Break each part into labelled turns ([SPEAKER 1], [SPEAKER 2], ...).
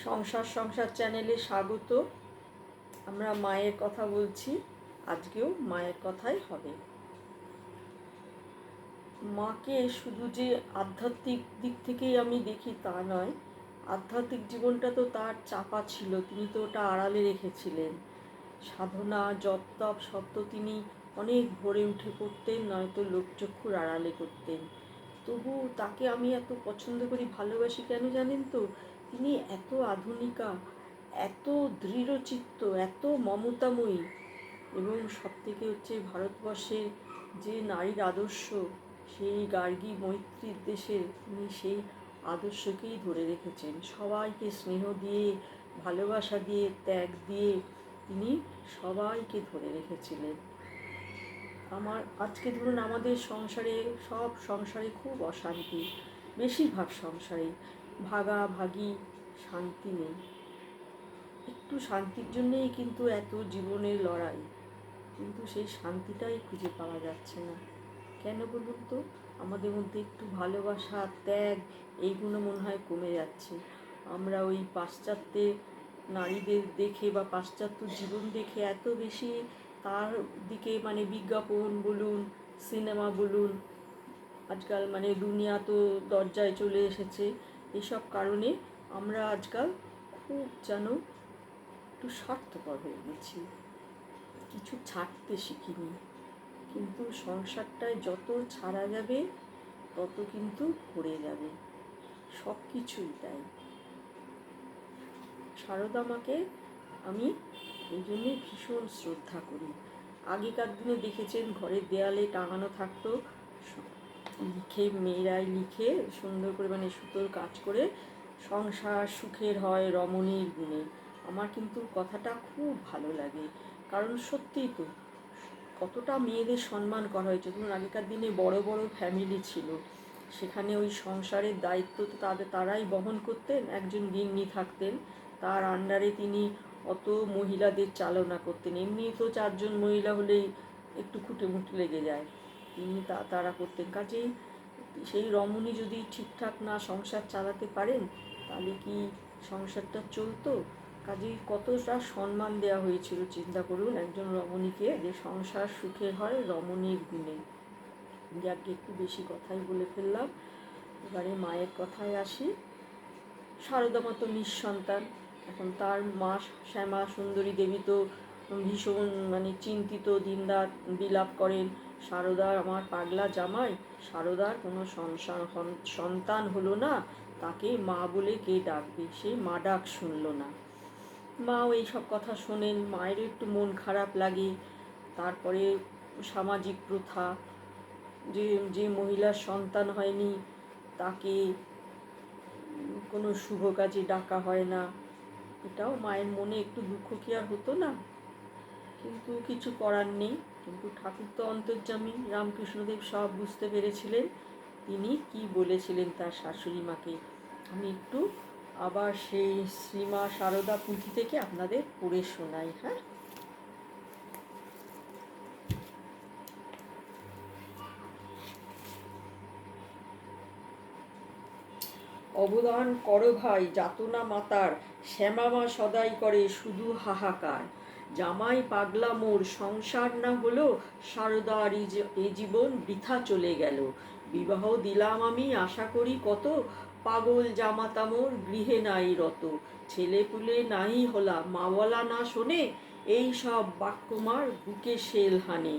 [SPEAKER 1] সংসার সংসার চ্যানেলে স্বাগত। আমরা মায়ের কথা বলছি, আজকেও মায়ের কথাই হবে। মাকে শুধু যে আধ্যাত্মিক দিক থেকেই আমি দেখি তা নয়, আধ্যাত্মিক জীবনটা তো তার চাপা ছিল, তিনি তো ওটা আড়ালে রেখেছিলেন। সাধনা জপ তপ সব তো তিনি অনেক ভোরে উঠে করতেন, নয়তো লোকচক্ষুর আড়ালে করতেন। তবু তাকে আমি এত পছন্দ করি, ভালোবাসি কেন জানেন তো? তিনি এত আধুনিকা, এত দৃঢ়চিত্ত, এত মমতাময়ী, এবং সবথেকে হচ্ছে ভারতবর্ষের যে নারীর আদর্শ, সেই গার্গী মৈত্রীর দেশে তিনি সেই আদর্শকেই ধরে রেখেছেন। সবাইকে স্নেহ দিয়ে, ভালোবাসা দিয়ে, ত্যাগ দিয়ে তিনি সবাইকে ধরে রেখেছিলেন। আজকে ধরুন আমাদের সংসারে, সব সংসারে খুব অশান্তি, বেশিরভাগ সংসারে ভাগাভাগি, শান্তি নেই। একটু শান্তির জন্যেই কিন্তু এত জীবনের লড়াই, কিন্তু সেই শান্তিটাই খুঁজে পাওয়া যাচ্ছে না। কেন বলুন তো? আমাদের মধ্যে একটু ভালোবাসা, ত্যাগ, এইগুলো মনে হয় কমে যাচ্ছে। আমরা ওই পাশ্চাত্যের নারীদের দেখে বা পাশ্চাত্য জীবন দেখে এত বেশি তার দিকে, মানে বিজ্ঞাপন বলুন, সিনেমা বলুন, আজকাল মানে দুনিয়া তো দরজায় চলে এসেছে, এসব কারণে আমরা আজকাল খুব যেন একটু স্বার্থপর হয়ে গেছি, কিছু ছাড়তে শিখিনি। কিন্তু সংসারটায় যত ছাড়া যাবে তত কিন্তু ভরে যাবে, সব কিছুই তাই। সারদা মাকে আমি এই জন্যে ভীষণ শ্রদ্ধা করি। আগেকার দিনে দেখেছেন ঘরের দেয়ালে টাঙানো থাকতো, লিখে, মেয়েরাই লিখে সুন্দর করে, মানে সুতোর কাজ করে, সংসার সুখের হয় রমণীর গুণে। আমার কিন্তু কথাটা খুব ভালো লাগে, কারণ সত্যিই তো কতটা মেয়েদের সম্মান করা হয়েছে। ধরুন আগেকার দিনে বড় বড় ফ্যামিলি ছিল, সেখানে ওই সংসারের দায়িত্ব তো তারাই বহন করতেন। একজন গিন্নি থাকতেন, তার আন্ডারে তিনি অত মহিলাদের চালনা করতেন। এমনি তো 4জন মহিলা হলেই একটু খুঁটেমুটি লেগে যায়, তিনি তারা করতেন। কাজেই সেই রমণী যদি ঠিকঠাক না সংসার চালাতে পারেন, তাহলে কি সংসারটা চলতো? কাজেই কতটা সম্মান দেওয়া হয়েছিল চিন্তা করুন একজন রমণীকে, যে সংসার সুখের হয় রমণীর গুণে। যাকে একটু বেশি কথাই বলে ফেললাম, এবারে মায়ের কথায় আসি। সারদা মা তো নিঃসন্তান, এখন তার মা শ্যামা সুন্দরী দেবী তো ভীষণ মানে চিন্তিত, দিনরাত বিলাপ করেন, সারদার আমার পাগলা জামাই, সারদার কোনো সন্তান হলো না, তাকে মা বলে কে ডাকবে? সেই মা ডাক শুনল না। মাও এইসব কথা শোনেন, মায়েরও একটু মন খারাপ লাগে। তারপরে সামাজিক প্রথা, যে যে মহিলার সন্তান হয়নি তাকে কোনো শুভ কাজে ডাকা হয় না, এটাও মায়ের মনে একটু দুঃখ কি আর হতো না? কিন্তু কিছু করার নেই। কিন্তু ঠাকুর তো অন্তর্যামী, রামকৃষ্ণদেব সব বুঝতে পেরেছিলেন, তিনি কি বলেছিলেন তার শাশুড়ি মাকে। আমি একটু আবার সেই শ্রীমা সারদা পুঁথি থেকে আপনাদের পড়ে শোনাই। হ্যাঁ, অবদান করো ভাই যাতনা মাতার, শ্যামামা সদাই করে শুধু হাহাকার। জামাই পাগলা মোর সংসার না হলো, সারদার এ জীবন বৃথা চলে গেল। বিবাহ দিলাম আমি আশা করি কত, পাগল জামাতা মোর গৃহে নাই রত। ছেলে পুলে নাই হলা মাওয়ালা না শোনে, এই সব বাক্যমার বুকে শেল হানে।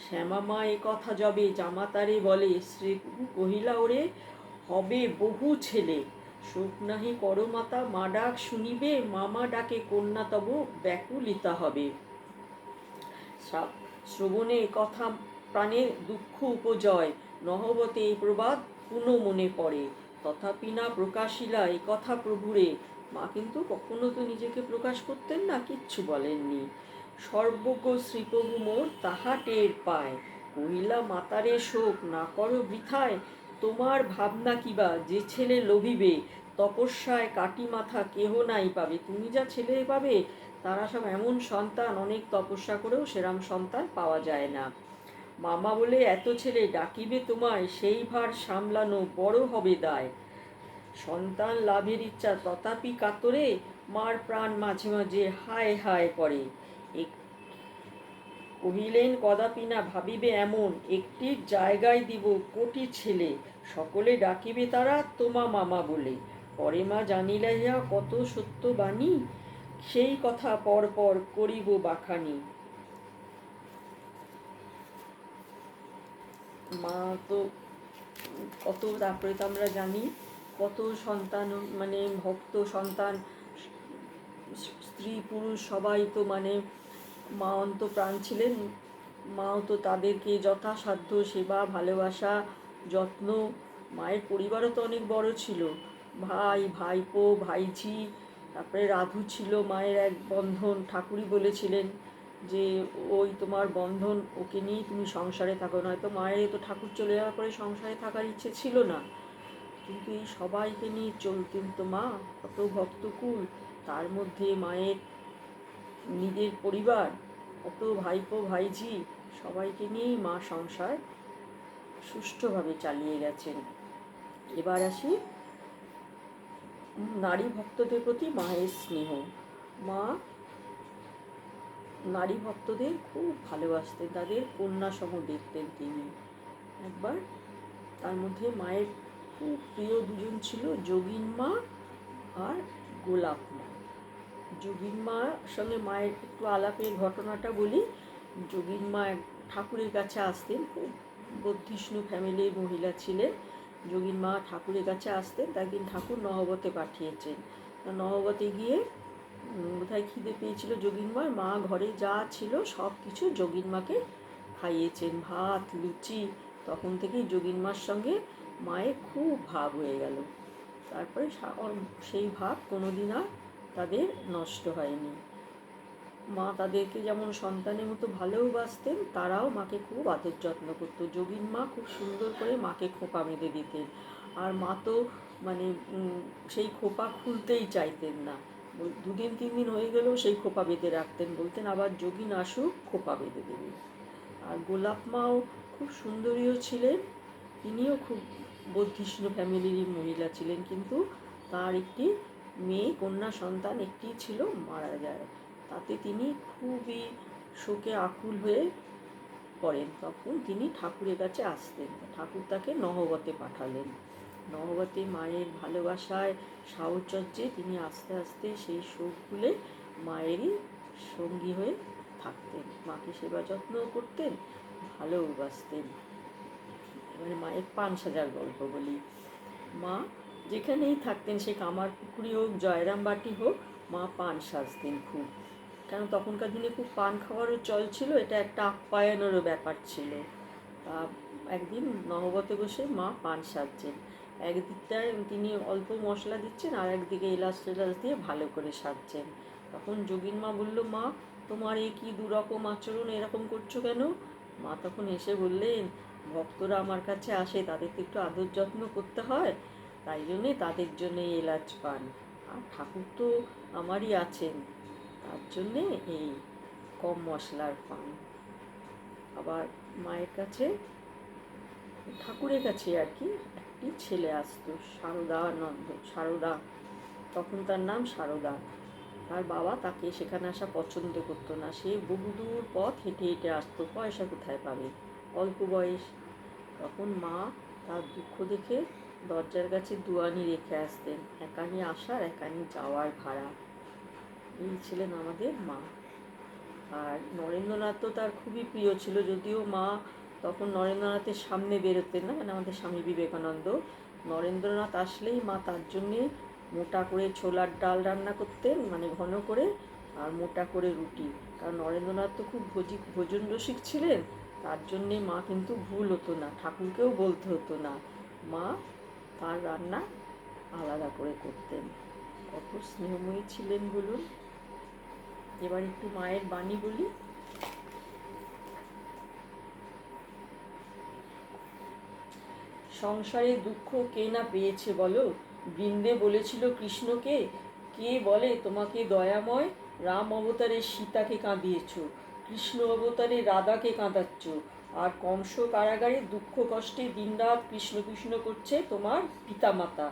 [SPEAKER 1] শ্যামামা এ কথা যবে জামাতারে বলে, শ্রী কহিলা ওরে হবে বহু ছেলে। শোক নাহি করো মাতা মা ডাক শুনিবে, মামা ডাকে কন্যা তব ব্যাকুলিতা হবে। শ্রবণে কথা প্রাণে দুঃখ উপজয়, নহবতে এই প্রবাদ পুনঃ মনে পড়ে। তথাপি না প্রকাশিলা এ কথা প্রভুরে, মা কিন্তু কখনো তো নিজেকে প্রকাশ করতেন না, কিচ্ছু বলেননি। সর্বজ্ঞ শ্রীপ্রভু মোর তাহা টের পায়, কহিলা মাতারে শোক না করো বৃথায়। তোমার ভাবনা কিবা যে ছেলে লোভিবে, তপস্যায় কাটি মাথা কেহ নাই পাবে। তুমি যা ছেলে পাবে, তারা সব এমন সন্তান, অনেক তপস্যা করেও সেরাম সন্তান পাওয়া যায় না। মামা বলে এত ছেলে ডাকিবে তোমায়, সেই ভার সামলানো বড় হবে দায়। সন্তান লাভের ইচ্ছা তথাপি কাতরে মার প্রাণ মাঝে মাঝে হায় হায় করে। কহিলেন কদাপি না ভাবিবে এমন, একটির জায়গায় দিব কোটি ছেলে, সকলে ডাকিবে তারা তোমা মামা বলে। পরে মা জানিলা ইহা কত সত্য বাণী, সেই কথা পর পর করিব বাখানি। মা তো কত, তারপরে তো আমরা জানি কত সন্তান, মানে ভক্ত সন্তান, স্ত্রী পুরুষ সবাই তো মানে মা অন্ত প্রাণ ছিলেন। মাও তো তাদেরকে যথাসাধ্য সেবা ভালোবাসা যত্ন, মায়ের পরিবারও তো অনেক বড় ছিল, ভাই ভাইপো ভাইঝি, তারপরে রাধু ছিল মায়ের এক বন্ধন। ঠাকুরই বলেছিলেন যে ওই তোমার বন্ধন, ওকে নিয়েই তুমি সংসারে থাকো। নয়তো মায়ের তো ঠাকুর চলে যাওয়ার পরে সংসারে থাকার ইচ্ছে ছিল না, কিন্তু এই সবাইকে নিয়ে চলতেন তো মা। কত ভক্তকুল, তার মধ্যে মায়ের নিজের পরিবার, কত ভাইপো ভাইঝি, সবাইকে নিয়েই মা সংসার সুষ্ঠুভাবে চালিয়ে গেছেন। এবার আসি নারী ভক্তদের প্রতি মায়ের স্নেহ। মা নারী ভক্তদের খুব ভালোবাসতেন, তাদের কন্যা সম দেখতেন তিনি। একবার তার মধ্যে মায়ের খুব প্রিয় দুজন ছিল, যোগিন মা আর গোলাপ মা। যোগিন মার সঙ্গে মায়ের একটু আলাপের ঘটনাটা বলি। যোগিন মা ঠাকুরের কাছে আসতেন, খুব বদ্ধিষ্ণু ফ্যামিলির মহিলা ছিলেন। যোগিন মা ঠাকুরের কাছে আসতেন, একদিন ঠাকুর নহবতে পাঠিয়েছেন। নহবতে গিয়ে বোধহয় খিদে পেয়েছিল যোগিন মার, মা ঘরে যা ছিল সব কিছু যোগিন মাকে খাইয়েছেন, ভাত লুচি। তখন থেকেই যোগিন মার সঙ্গে মায়ের খুব ভাব হয়ে গেল। তারপরে সেই ভাব কোনোদিন আর তাদের নষ্ট হয়নি। মা তাদেরকে যেমন সন্তানের মতো ভালোবাসতেন, তারাও মাকে খুব আদর যত্ন করতো। যোগিন মা খুব সুন্দর করে মাকে খোপা বেঁধে দিতেন, আর মা তো মানে সেই খোপা খুলতেই চাইতেন না। 2 দিন 3 দিন হয়ে গেলেও সেই খোপা বেঁধে রাখতেন, বলতেন আবার যোগিন আসুক খোপা বেঁধে দেবে। আর গোলাপ মাও খুব সুন্দরীও ছিলেন, তিনিও খুব বদ্ধিষ্ণু ফ্যামিলির মহিলা ছিলেন, কিন্তু তার একটি মেয়ে কন্যা সন্তান একটি ছিল, মারা যায়। তাতে তিনি খুবই শোকে আকুল হয়ে পড়েন। তখন তিনি ঠাকুরের কাছে আসতেন, ঠাকুর তাকে নহবতে পাঠালেন। নহবতে মায়ের ভালোবাসায় সাহচর্যে তিনি আস্তে আস্তে সেই শোক ভুলে মায়েরই সঙ্গী হয়ে থাকতেন, মাকে সেবা যত্নও করতেন, ভালোবাসতেন। এবারে মায়ের পান সাজার গল্প বলি। মা যেখানেই থাকতেন, সে কামারপুকুরি হোক জয়রামবাটি হোক, মা পান সাজতেন খুব, কারণ তখনকার দিনে খুব পান খাওয়ারও চল ছিল, এটা একটা আপ্যায়নেরও ব্যাপার ছিল। তা একদিন নহবতে বসে মা পান সাজছেন, একদিকটায় তিনি অল্প মশলা দিচ্ছেন, আর একদিকে এলাচ টেলাচ দিয়ে ভালো করে সাজছেন। তখন যোগিন মা বলল, মা তোমার এ কি দুরকম আচরণ, এরকম করছো কেন? মা তখন এসে বললেন, ভক্তরা আমার কাছে আসে, তাদের তো একটু আদর যত্ন করতে হয়, তাই জন্যে তাদের জন্যে এলাচ পান, আর ঠাকুর তো আমারই আছেন, তার জন্যে এই কম মশলার পান। আবার মায়ের কাছে, ঠাকুরের কাছে আর কি, একটি ছেলে আসতো, সারদা, তখন তার নাম সারদা। তার বাবা তাকে সেখানে আসা পছন্দ করতো না, সে বহুদূর পথ হেঁটে হেঁটে আসতো, পয়সা কোথায় পাবে, অল্প বয়স। তখন মা তার দুঃখ দেখে দরজার কাছে দুয়ানি রেখে আসতেন, একানি আসার একানি যাওয়ার ভাড়া। এই ছিলেন আমাদের মা। আর নরেন্দ্রনাথ তো তার খুবই প্রিয় ছিল, যদিও মা তখন নরেন্দ্রনাথের সামনে বেরোতেন না, মানে আমাদের স্বামী বিবেকানন্দ। নরেন্দ্রনাথ আসলেই মা তার জন্যে মোটা করে ছোলার ডাল রান্না করতেন, মানে ঘন করে, আর মোটা করে রুটি। কারণ নরেন্দ্রনাথ তো খুব ভোজন রসিক ছিলেন, তার জন্যে মা কিন্তু ভুল হতো না, ঠাকুরকেও বলতে হতো না, মা তার রান্না আলাদা করে করতেন। কত স্নেহময়ী ছিলেন বলুন। এবার একটু মায়ের বাণী বলি। সংসারে দুঃখ কে না পেয়েছে বলো? বৃন্দে বলেছিল কৃষ্ণকে, কে বলে তোমাকে দয়াময়? রাম অবতারে সীতাকে কাঁদিয়েছ, কৃষ্ণ অবতারে রাধাকে কাঁদাচ্ছ, আর কংস কারাগারে দুঃখ কষ্টে দিনরাত কৃষ্ণ কৃষ্ণ করছে তোমার পিতামাতা।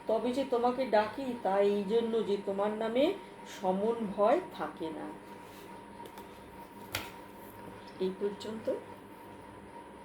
[SPEAKER 1] তবে যে তোমাকে ডাকি তা এই জন্য যে তোমার নামে সমন ভয় থাকে না। এই পর্যন্ত।